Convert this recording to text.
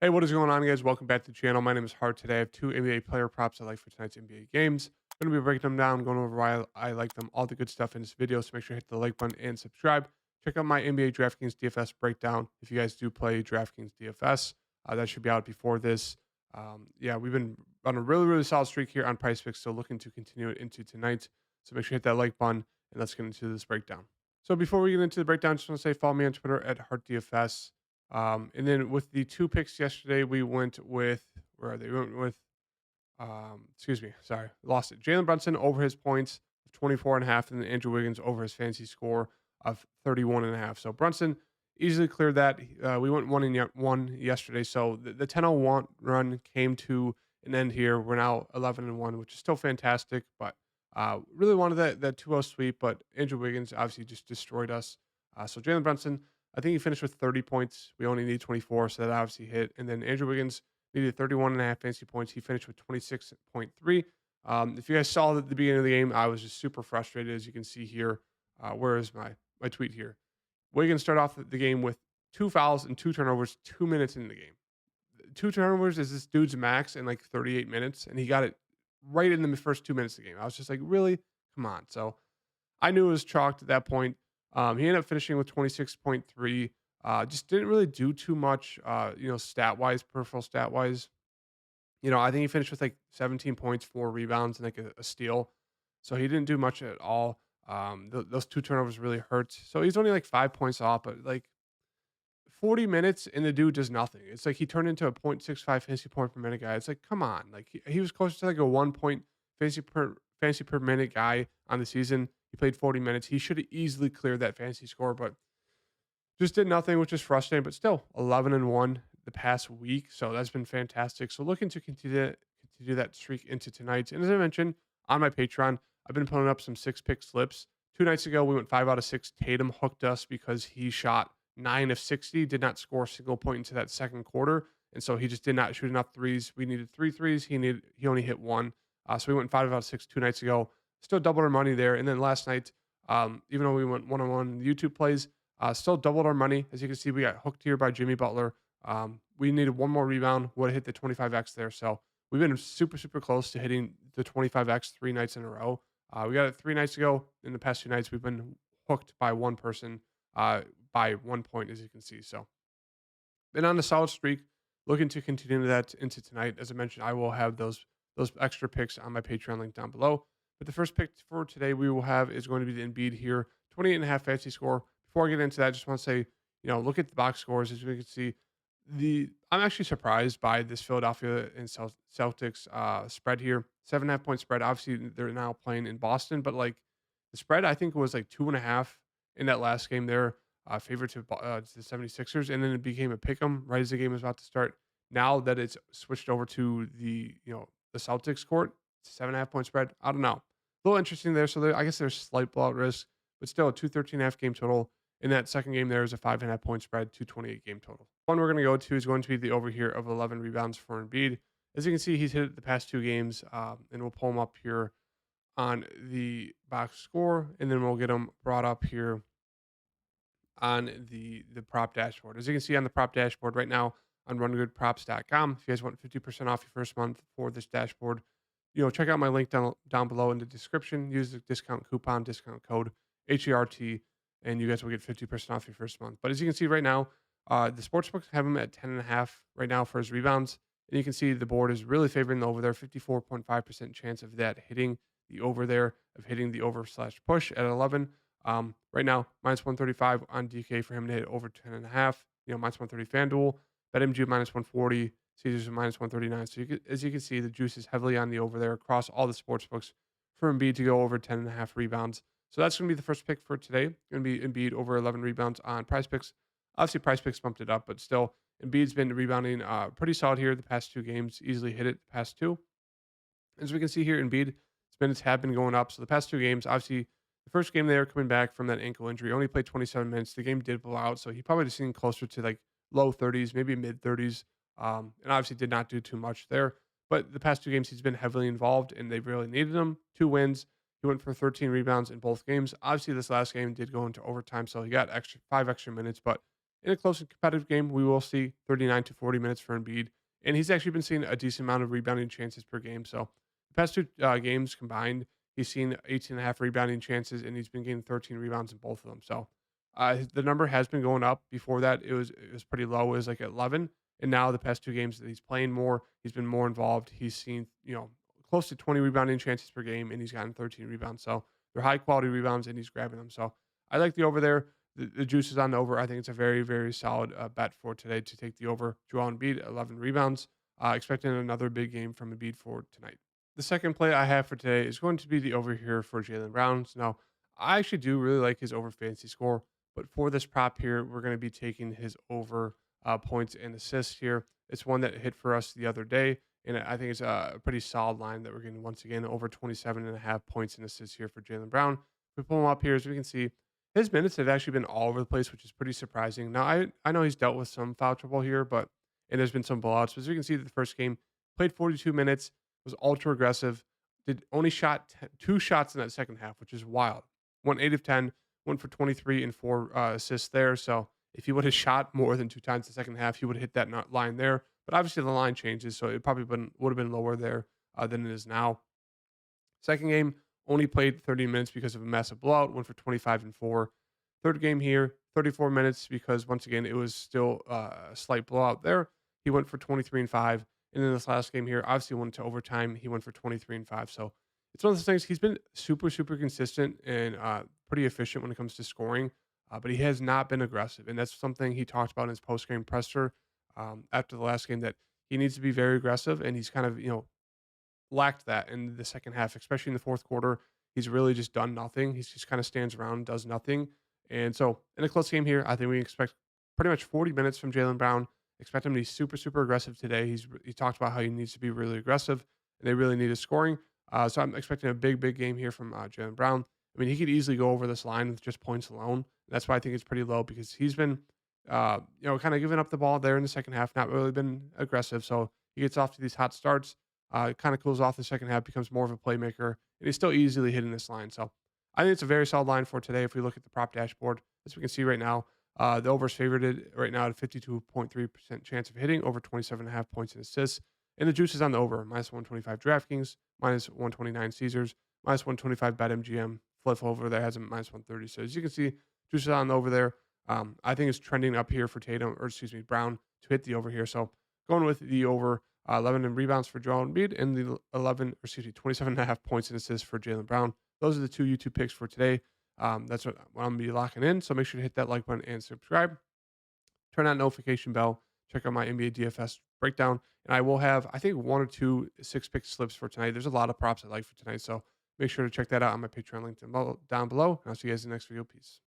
Hey, what is going on, guys? Welcome back to the channel. My name is Hart. Today, I have two NBA player props I like for tonight's NBA games. I'm going to be breaking them down, going over why I like them, all the good stuff in this video. So make sure to hit the like button and subscribe. Check out my NBA DraftKings DFS breakdown if you guys do play DraftKings DFS. That should be out before this. Yeah, we've been on a really solid streak here on PrizePicks, so looking to continue it into tonight. So make sure to hit that like button and let's get into this breakdown. So before we get into the breakdown, just want to say follow me on Twitter at HartDFS. And then with the two picks yesterday, we went with where are they? We went with excuse me, sorry, lost it. Jalen Brunson over his points of 24 and a half, and then Andrew Wiggins over his fancy score of 31 and a half. So Brunson easily cleared that. We went one yesterday. So the 10-01 run came to an end here. We're now 11-1, which is still fantastic, but really wanted that 2-0 sweep, but Andrew Wiggins obviously just destroyed us. So Jalen Brunson, I think he finished with 30 points. We only need 24, so that obviously hit. And then Andrew Wiggins needed 31 and a half fantasy points. He finished with 26.3. If you guys saw at the beginning of the game, I was just super frustrated, as you can see here. Where is my tweet here? Wiggins started off the game with two fouls and two turnovers 2 minutes into the game. Two turnovers is this dude's max in like 38 minutes, and he got it right in the first 2 minutes of the game. I was just like, really? Come on. So I knew it was chalked at that point. He ended up finishing with 26.3. Just didn't really do too much, stat wise, peripheral stat wise. I think he finished with like 17 points, 4 rebounds, and like a steal. So he didn't do much at all. Those two turnovers really hurt. So he's only like 5 points off, but like 40 minutes and the dude does nothing. It's like he turned into a 0.65 fantasy point per minute guy. It's like, come on. Like he was close to like a 1 point fantasy per minute guy on the season. He played 40 minutes. He should have easily cleared that fantasy score, but just did nothing, which is frustrating, but still 11-1 the past week. So that's been fantastic. So looking to continue that streak into tonight. And as I mentioned on my Patreon, I've been putting up some 6 pick slips. 2 nights ago, we went 5 out of 6. Tatum hooked us because he shot 9 of 60, did not score a single point into that second quarter. And so he just did not shoot enough threes. We needed 3 threes. He only hit one. So we went 5 out of 6 2 nights ago. Still doubled our money there. And then last night, even though we went one-on-one YouTube plays, still doubled our money. As you can see, we got hooked here by Jimmy Butler. We needed one more rebound, would have hit the 25x there. So we've been super close to hitting the 25x 3 nights in a row. We got it 3 nights ago. In the past 2 nights, we've been hooked by one person by 1 point, as you can see. So been on a solid streak. Looking to continue that into tonight. As I mentioned, I will have those extra picks on my Patreon link down below. But the first pick for today we will have is going to be the Embiid here, 28 and a half fantasy score. Before I get into that, I just want to say, look at the box scores. As you can see, I'm actually surprised by this Philadelphia and Celtics spread here. 7.5 point spread. Obviously, they're now playing in Boston, but like the spread, I think was like 2.5 in that last game there, favorite to the 76ers, and then it became a pick 'em right as the game was about to start. Now that it's switched over to the Celtics court, 7.5 point spread. I don't know, a little interesting there. So I guess there's slight blowout risk, but still a 213.5 game total. In that second game, there is a 5.5 point spread, 228 game total. One we're going to go to is going to be the over here of 11 rebounds for Embiid. As you can see, he's hit it the past 2 games, and we'll pull him up here on the box score, and then we'll get him brought up here on the prop dashboard. As you can see on the prop dashboard right now on rungoodprops.com, if you guys want 50% off your first month for this dashboard, check out my link down below in the description. Use the discount code HERT, and you guys will get 50% off your first month. But as you can see right now, the sportsbooks have him at 10.5 right now for his rebounds. And you can see the board is really favoring the over there, 54.5% chance of that hitting the over there, of hitting the over slash push at 11. Right now, minus 135 on DK for him to hit over 10.5. Minus 130 FanDuel, BetMGM minus 140, Caesars minus 139. So as you can see, the juice is heavily on the over there across all the sports books for Embiid to go over 10.5 rebounds. So that's going to be the first pick for today. Going to be Embiid over 11 rebounds on PrizePicks. Obviously, PrizePicks bumped it up, but still, Embiid's been rebounding pretty solid here the past 2 games. Easily hit it the past 2. As we can see here, Embiid, his minutes have been going up. So the past 2 games, obviously, the first game they were coming back from that ankle injury, only played 27 minutes. The game did blow out, so he probably just seen closer to like low 30s, maybe mid 30s, and obviously did not do too much there. But the past 2 games, he's been heavily involved, and they really needed him. 2 wins. He went for 13 rebounds in both games. Obviously, this last game did go into overtime, so he got 5 extra minutes. But In a close and competitive game, we will see 39 to 40 minutes for Embiid, and he's actually been seeing a decent amount of rebounding chances per game. So the past two games combined, he's seen 18 and a half rebounding chances, and he's been getting 13 rebounds in both of them. So the number has been going up. Before that, it was pretty low. It was like 11, and now the past two games that he's playing more, he's been more involved. He's seen close to 20 rebounding chances per game, and he's gotten 13 rebounds. So they're high quality rebounds, and he's grabbing them. So I like the over there. The juice is on the over. I think it's a very, very solid bet for today to take the over. Joel Embiid, 11 rebounds. Expecting another big game from Embiid for tonight. The second play I have for today is going to be the over here for Jalen Brown. So now, I actually do really like his over fantasy score, but for this prop here, we're going to be taking his over points and assists here. It's one that hit for us the other day, and I think it's a pretty solid line that we're getting once again over 27 and a half points and assists here for Jalen Brown. If we pull him up here, as we can see, his minutes have actually been all over the place, which is pretty surprising. Now, I know he's dealt with some foul trouble here, and there's been some blowouts. But as you can see, the first game played 42 minutes, was ultra aggressive, did only shot two shots in that second half, which is wild. Went 8 of 10, went for 23 and four assists there. So if he would have shot more than two times the second half, he would have hit that line there. But obviously the line changes, so it probably would have been lower there than it is now. Second game, only played 30 minutes because of a massive blowout, went for 25 and 4. Third game here, 34 minutes because once again, it was still a slight blowout there. He went for 23 and 5. And then this last game here, obviously went to overtime. He went for 23 and 5. So it's one of those things. He's been super, super consistent and pretty efficient when it comes to scoring, but he has not been aggressive. And that's something he talked about in his post game presser after the last game that he needs to be very aggressive. And he's kind of, lacked that in the second half, especially in the fourth quarter. He's really just done nothing. He's just kind of stands around, does nothing. And so in a close game here, I think we expect pretty much 40 minutes from Jalen Brown. Expect him to be super, super aggressive today. He talked about how he needs to be really aggressive, and they really need his scoring. So I'm expecting a big, big game here from Jalen Brown. I mean, he could easily go over this line with just points alone. That's why I think it's pretty low because he's been, kind of giving up the ball there in the second half, not really been aggressive. So he gets off to these hot starts. Kind of cools off the second half, becomes more of a playmaker, and he's still easily hitting this line. So I think it's a very solid line for today. If we look at the prop dashboard, as we can see right now, the over's favored right now at 52.3% chance of hitting, over 27.5 points and assists. And the juice is on the over, minus 125 DraftKings, minus 129 Caesars, minus 125 BetMGM. Flip over there has a minus 130. So as you can see, juice is on the over there. I think it's trending up here for Brown to hit the over here. So going with the over 11 in rebounds for Joel Embiid, and the 27 and a half points and assists for Jalen Brown. Those are the two YouTube picks for today. That's what I'm going to be locking in. So make sure to hit that like button and subscribe. Turn on notification bell. Check out my NBA DFS breakdown. And I will have, I think, one or two six-pick slips for tonight. There's a lot of props I like for tonight. So make sure to check that out on my Patreon link down below. And I'll see you guys in the next video. Peace.